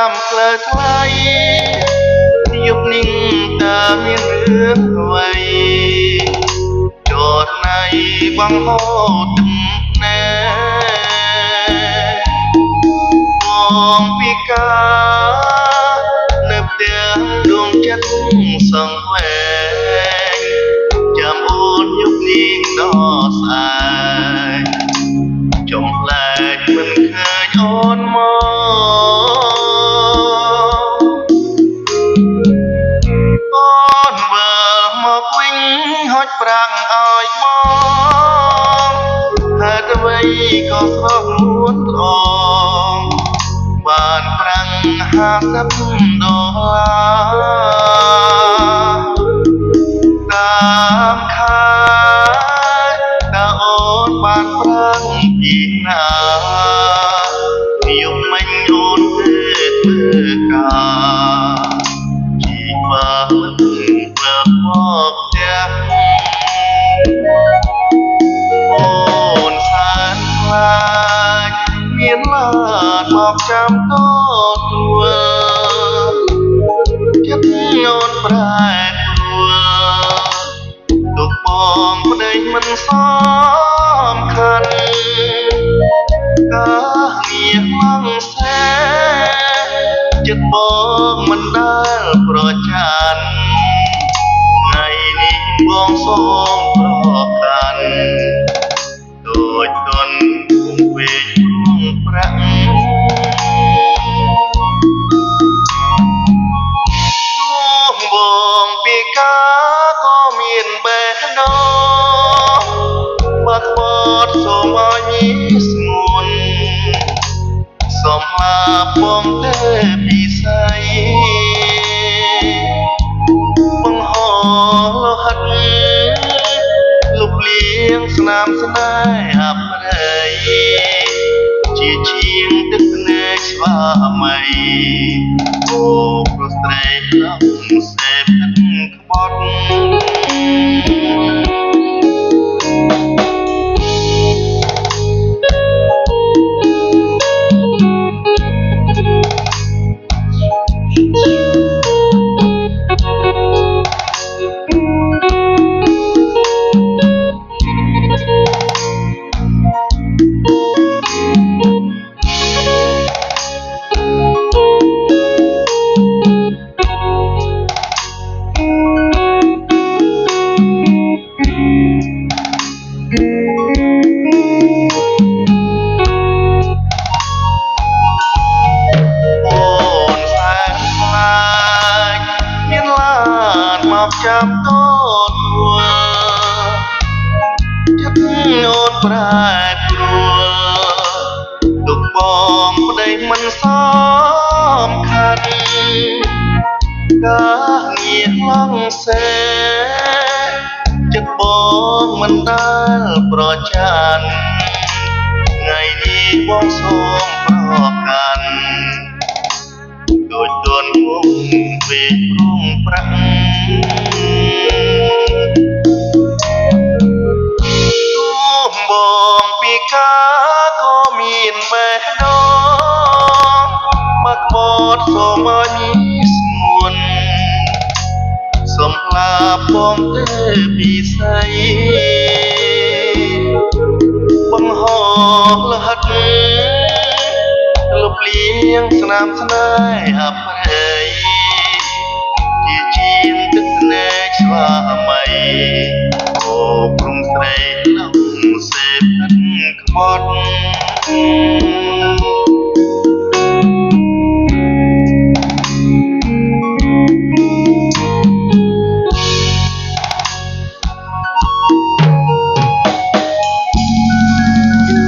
ามក្លើថ្លៃយប់นิ่งតើមានរឿងអ្វីចរណៃបងហូរទឹកណែបងពីកានៅផ្ទះដួងចិត្តសង្វេងចាំអូនយប់នេះដល់ស្អែកចង់ផ្លែកមិនឃើញអូនមកអូនមើលមកវិញហត់ប្រាំងឲ្យបងហេតុអ្វីក៏ស្រស់នួនត្រង់បានប្រាំង50ដុល្លារតាមខែតើអូនបានប្រាំងពីណាយប់មិញអូនទេធ្វើការជីបានមើលមកផ្ទះអូនសានខ្លាចមានឡានមកចាំតទួលចិត្តអូនប្រែប្រួលទុកបងប្តីមិនសំខាន់ការងារមកសែចិត្តបងមិនដែលប្រចានថ្ងៃនេះបងសូមប្រកាន់ដូចទន់គង់ពេកប្រាក់បងពីកាក៏មានបេះដូងបាត់បត់សូមឲ្យមានស្ងួនសូមលាបងទេពីស្អីបង្ហោលហិតលុបលៀងស្នាមស្នេហ៍អប្រិយជាជាងទឹកភ្នែកស្វាមីអូប្រស្ត្រីឡំសេពទឹកក្បត់ចាំតទួលចិត្តអូនប្រែប្រួលទុកបងប្តីមិនសំខាន់ការងារឡងសេចិត្តបងមិនដែលប្រចានថ្ងៃនេះបងសូមប្រកាន់ដូចទន់ងងពេកព្រមប្រាំងបងពីកាក៏មានបេះដូងមកបត់សូមឲ្យមានស្ងួនសូមលាបងទេពីស្អីបង្ហោលហិតលុបលៀងស្នាមស្នេហ៍អប្រិយជាជាងទឹកភ្នែកស្វាមីអូព្រំស្រីឡំសេពទឹកក្បត់